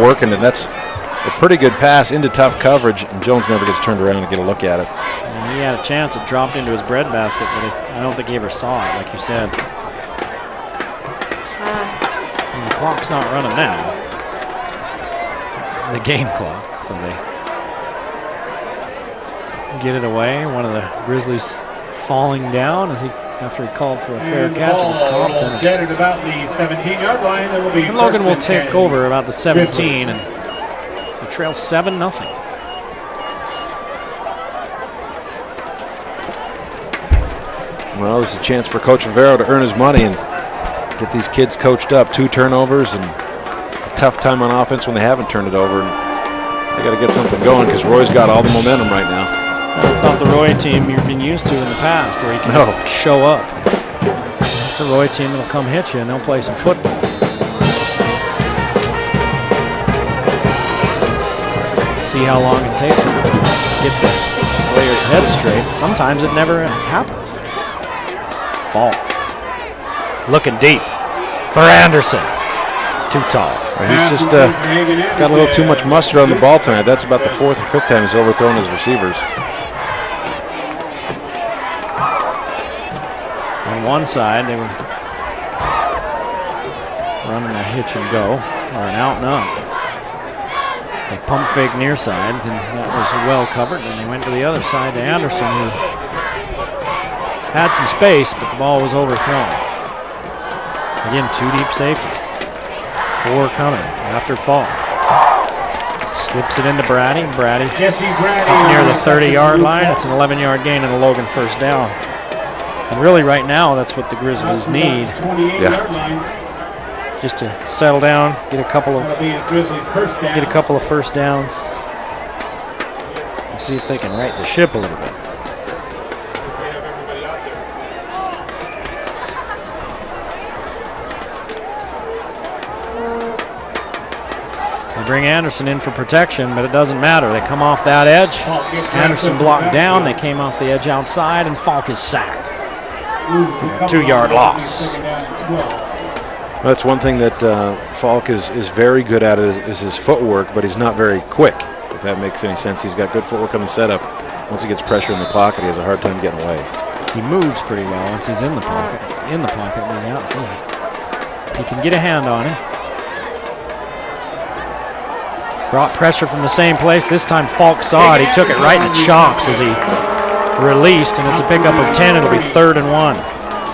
working, and that's a pretty good pass into tough coverage, and Jones never gets turned around to get a look at it. And he had a chance. It dropped into his bread basket, but I don't think he ever saw it, like you said. And the clock's not running now. The game clock. So get it away. One of the Grizzlies falling down after he called for a fair catch. It was Compton. Dead at about the 17-yard line. It will be And Logan will take over about the 17 and they trail 7-0. Well, this is a chance for Coach Rivero to earn his money and get these kids coached up. 2 turnovers and a tough time on offense when they haven't turned it over. And they got to get something going because Roy's got all the momentum right now. That's not the Roy team you've been used to in the past, where you can just show up. It's a Roy team that'll come hit you and they'll play some football. See how long it takes them to get the player's head straight. Sometimes it never happens. Falk looking deep for Anderson. Too tall. He's just got a little too much mustard on the ball tonight. That's about the 4th or 5th time he's overthrown his receivers. On one side, they were running a hitch and go, or an out and up. They pump fake near side, and that was well covered. And they went to the other side to Anderson, who had some space, but the ball was overthrown. Again, 2 deep safeties. 4 coming after Falk. Slips it into Brady. Brady up near the 30-yard line. It's an 11-yard gain and a Logan first down. And really right now, that's what the Grizzlies need. Just to settle down, get a couple of first downs, and see if they can right the ship a little bit. They bring Anderson in for protection, but it doesn't matter. They come off that edge. Anderson blocked down. They came off the edge outside, and Falk is sacked. A 2-yard loss. That's one thing that Falk is very good at is his footwork, but he's not very quick, if that makes any sense. He's got good footwork on the setup. Once he gets pressure in the pocket, he has a hard time getting away. He moves pretty well once he's in the pocket. Leading out, so he can get a hand on him. Brought pressure from the same place. This time Falk saw it. He took it right in the chops as he released, and it's a pickup of 10. It'll be 3rd and 1.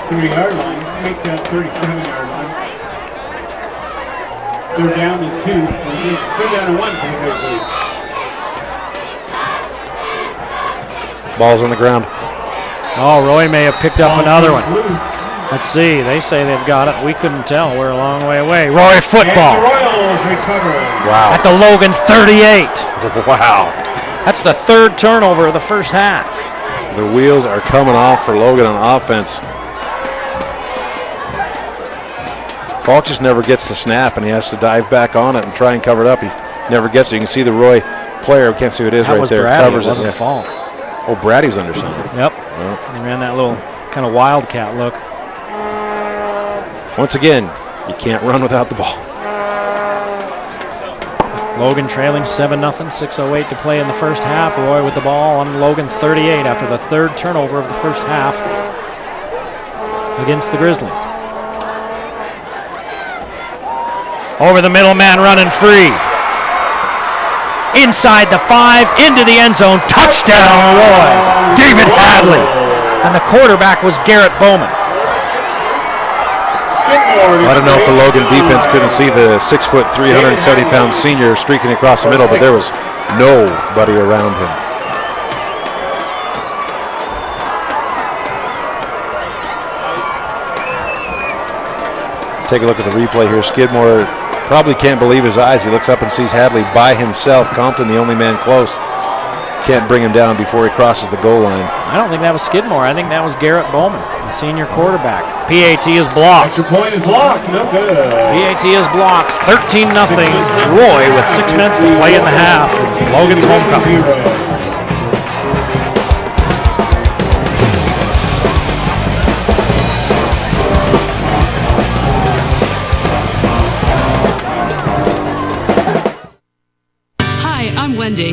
30-yard line. Make that 37-yard line. 3rd down is 2. 3rd down and 1 for the Grizzlies. Ball's on the ground. Oh, Roy may have picked up another one. Let's see. They say they've got it. We couldn't tell. We're a long way away. Roy football. Wow. At the Logan 38. Wow. That's the 3rd turnover of the first half. The wheels are coming off for Logan on offense. Falk just never gets the snap, and he has to dive back on it and try and cover it up. He never gets it. You can see the Roy player. We can't see who it is right there. Brady, Covers it wasn't it. Falk. Oh, Brady's under center. Yep. He ran that little kind of wildcat look. Once again, you can't run without the ball. Logan trailing 7-0, 6:08 to play in the first half. Roy with the ball on Logan 38 after the 3rd turnover of the first half against the Grizzlies. Over the middle, man running free. Inside the 5, into the end zone. Touchdown, Roy. David Hadley. And the quarterback was Garrett Bowman. I don't know if the Logan defense couldn't see the 6', 370-pound senior streaking across the middle, but there was nobody around him. Take a look at the replay here. Skidmore probably can't believe his eyes. He looks up and sees Hadley by himself. Compton, the only man close, can't bring him down before he crosses the goal line. I don't think that was Skidmore. I think that was Garrett Bowman, the senior quarterback. PAT is blocked. Extra point is blocked. No good. PAT is blocked. 13-0. Roy with 6 minutes to play in the half. Logan's homecoming. Wendy.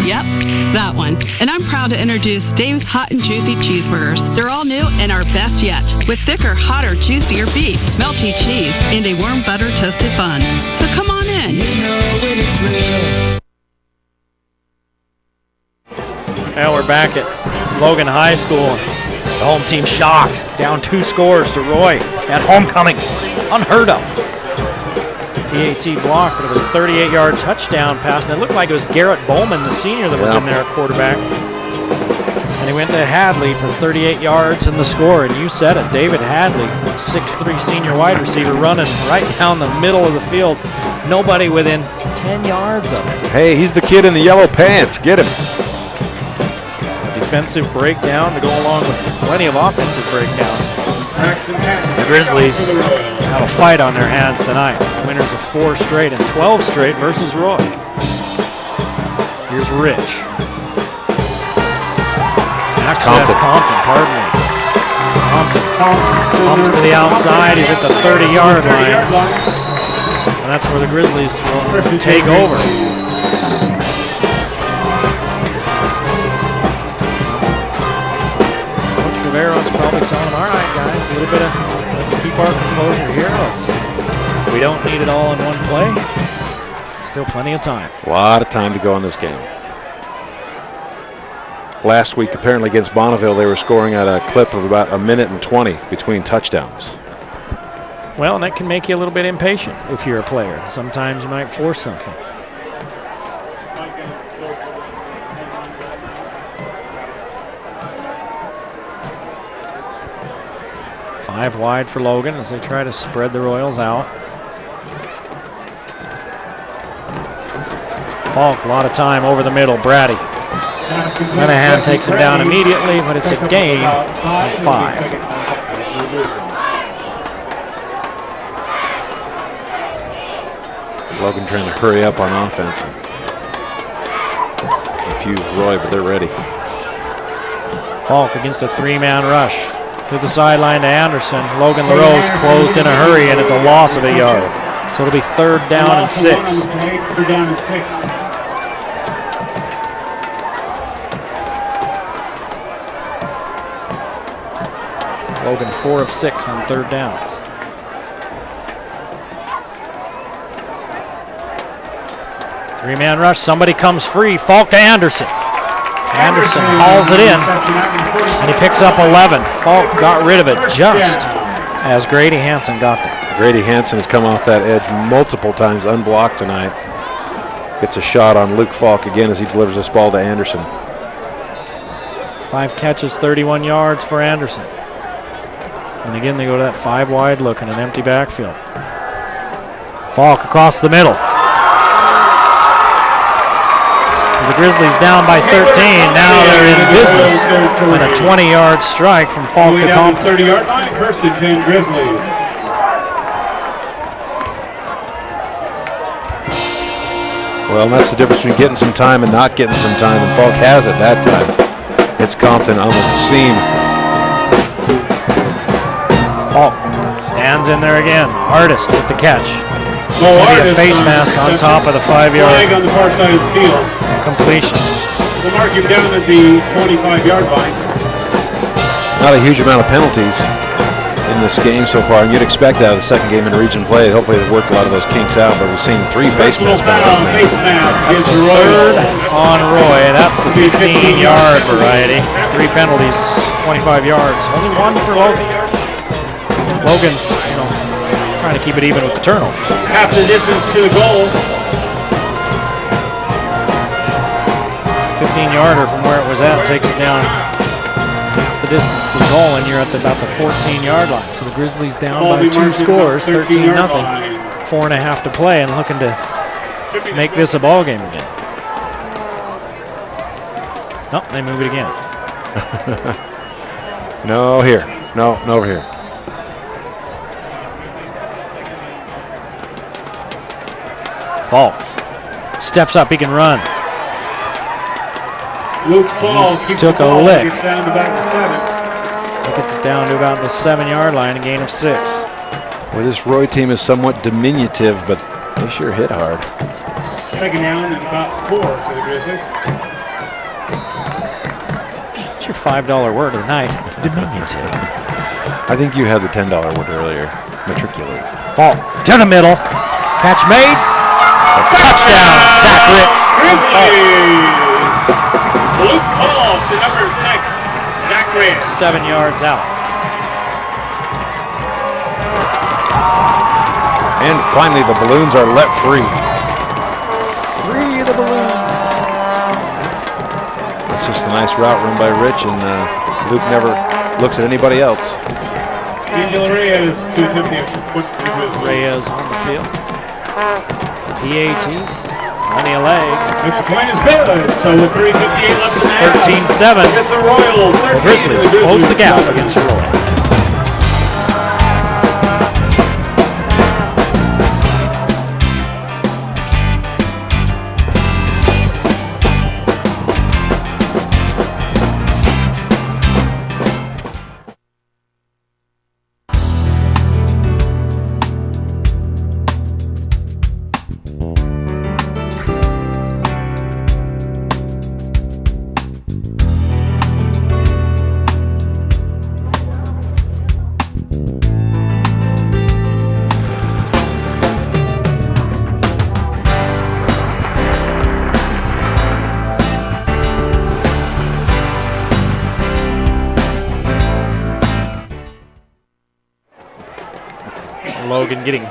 Yep, that one. And I'm proud to introduce Dave's Hot and Juicy Cheeseburgers. They're all new and our best yet, with thicker, hotter, juicier beef, melty cheese, and a warm butter toasted bun. So come on in. Well, we're back at Logan High School. The home team shocked, down 2 scores to Roy at homecoming. Unheard of. PAT block, but it was a 38-yard touchdown pass, and it looked like it was Garrett Bowman, the senior, that was in there at quarterback. And he went to Hadley for 38 yards in the score, and you said it, David Hadley, 6'3" senior wide receiver, running right down the middle of the field. Nobody within 10 yards of it. Hey, he's the kid in the yellow pants. Get him. Defensive breakdown to go along with plenty of offensive breakdowns. The Grizzlies have a fight on their hands tonight. Winners of 4 straight and 12 straight versus Roy. Here's Rich. Actually, that's Compton, pardon me. Compton pumps to the outside. He's at the 30-yard line. And that's where the Grizzlies will take over. Rivero's probably telling them, all right, guys, a little bit of, let's keep our composure here. We don't need it all in one play. Still plenty of time. A lot of time to go in this game. Last week, apparently against Bonneville, they were scoring at a clip of about 1:20 between touchdowns. Well, and that can make you a little bit impatient if you're a player. Sometimes you might force something. Five wide for Logan as they try to spread the Royals out. Falk, a lot of time over the middle. Brady. Lenahan takes him down immediately, but it's a gain of 5. Logan trying to hurry up on offense. Confuse Roy, but they're ready. Falk against a 3-man rush. To the sideline to Anderson. Logan LaRose closed in a hurry, and it's a loss of a yard. So it'll be 3rd down and 6. Logan 4 of 6 on 3rd downs. Three-man rush. Somebody comes free. Falk to Anderson. Anderson hauls it in, and he picks up 11. Falk got rid of it just as Grady Hansen got there. Grady Hansen has come off that edge multiple times unblocked tonight. Gets a shot on Luke Falk again as he delivers this ball to Anderson. 5 catches, 31 yards for Anderson. And again, they go to that 5 wide look in an empty backfield. Falk across the middle. The Grizzlies down by 13. Now they're in business. And a 20-yard strike from Falk to Compton. 30-yard line, 1st and 10 Grizzlies. Well, and that's the difference between getting some time and not getting some time, and Falk has it that time. It's Compton on the seam. Falk stands in there again. Artist with the catch. Maybe a face mask on top of the 5-yard flag on the far side of the field. Completion. We'll mark him down at the 25-yard line. Not a huge amount of penalties in this game so far, and you'd expect that of the second game in region play. Hopefully they've worked a lot of those kinks out, but we've seen 3 face mask penalties now. That's the 3rd on Roy. That's the 15-yard variety. 3 penalties, 25 yards. Only 1 for Logan. Logan's, trying to keep it even with the turnovers. Half the distance to the goal. 15-yarder from where it was at takes it down half the distance to the goal, and you're at about the 14-yard line. So the Grizzlies down by 2 scores, 13-0, 4.5 to play, and looking to make this a ball game again. Nope, they move it again. No, here. No, over here. Falk steps up, he can run. Luke Falk took a lick. Gets down to about the 7. He gets it down to about the 7-yard line, a gain of 6. Well, this Roy team is somewhat diminutive, but they sure hit hard. 2nd down and about 4 for the Grizzlies. What's your $5 word of the night? Diminutive. I think you had the $10 word earlier. Matriculate. Falk to the middle. Catch made. Touchdown, Zach Rich. Luke falls to number 6, Zach Reyes. 7 yards out. And finally, the balloons are let free. Free the balloons. It's just a nice route run by Rich, and Luke never looks at anybody else. Angel Reyes to attempt the extra point. Reyes on the field. PAT. Plenty of leg. Extra point is good. So with 3:58 left in the half, 13-7. it's the Royals. The Grizzlies close the gap against Roy. Logan getting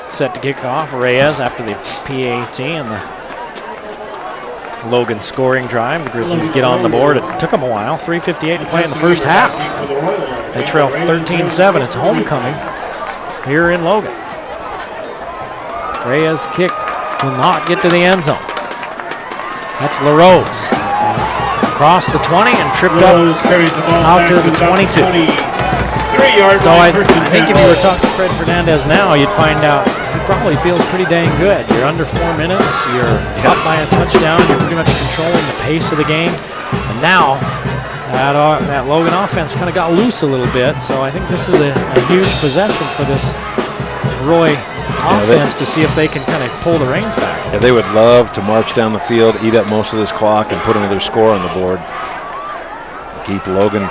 set to kick off. Reyes after the PAT and the Logan scoring drive. The Grizzlies get on the board. It took them a while. 3:58 to play in the first half. They trail 13-7. It's homecoming here in Logan. Reyes' kick will not get to the end zone. That's LaRose. Across the 20 and tripped up out to the 22. So I think if you were talking to Fred Fernandez now, you'd find out he probably feels pretty dang good. You're under 4 minutes. You're up by a touchdown. You're pretty much controlling the pace of the game. And now that Logan offense kind of got loose a little bit. So I think this is a huge possession for this Roy offense to see if they can kind of pull the reins back. Yeah, they would love to march down the field, eat up most of this clock, and put another score on the board. Keep Logan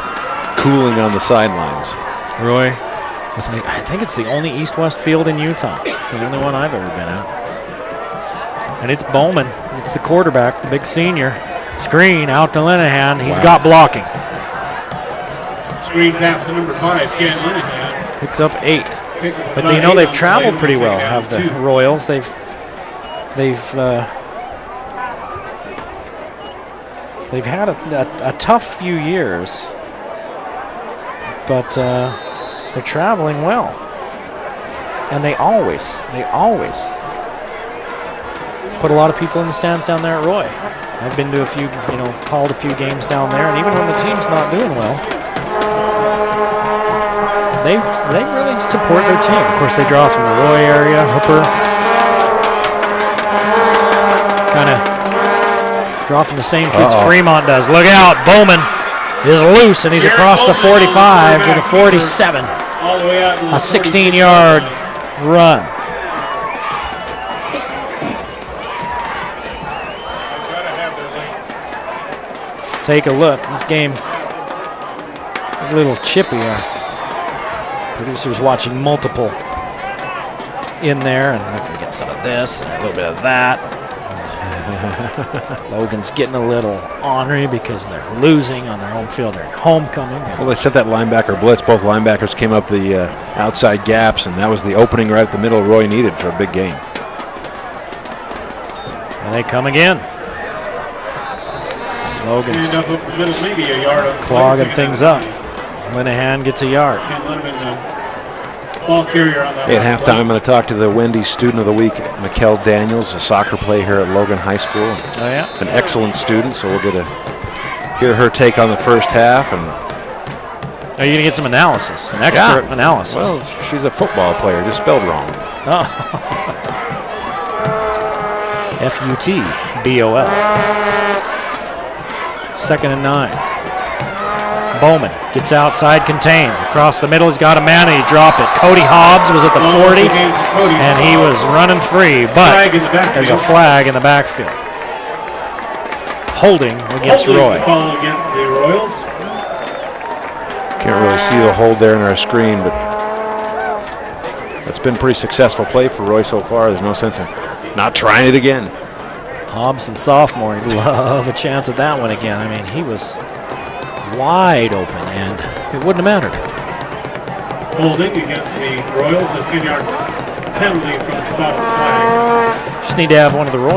cooling on the sidelines. Roy, I think it's the only east-west field in Utah. It's the only one I've ever been at. And it's Bowman. It's the quarterback, the big senior. Screen out to Linehan. He's got blocking. Screen pass to number 5, Ken Linehan. Picks up 8. But you know they've traveled pretty well, have the Royals. They've had a tough few years, but they're traveling well, and they always put a lot of people in the stands down there at Roy. I've been to a few, called a few games down there, and even when the team's not doing well, they really support their team. Of course, they draw from the Roy area, Hooper, kind of draw from the same kids Fremont does. Look out, Bowman is loose, and he's across the 45 to the 47. A 16-yard run. Let's take a look. This game is a little chippy. Producers watching multiple in there, and we're going to get some of this and a little bit of that. Logan's getting a little ornery because they're losing on their home field. They're homecoming. Well, they set that linebacker blitz. Both linebackers came up the outside gaps, and that was the opening right at the middle Roy needed for a big game. And they come again. Logan's clogging things up. Linehan gets a yard. Hey, at halftime, I'm going to talk to the Wendy's Student of the Week, Mikkel Daniels, a soccer player here at Logan High School. Oh, yeah? An excellent student, so we'll get to hear her take on the first half. And are you going to get some analysis, an expert analysis? Well, she's a football player, just spelled wrong. Oh. F-U-T-B-O-L. 2nd and 9. Bowman gets outside, contained. Across the middle, he's got a man, and he dropped it. Cody Hobbs was at the 40, and he was running free, but there's a flag in the backfield. Holding against Roy. Can't really see the hold there in our screen, but that's been a pretty successful play for Roy so far. There's no sense in not trying it again. Hobson, sophomore, he'd love a chance at that one again. I mean, he was wide open, and it wouldn't have mattered. Holding against the Royals, a 10-yard penalty from the spot flag. Just need to have one of the Royals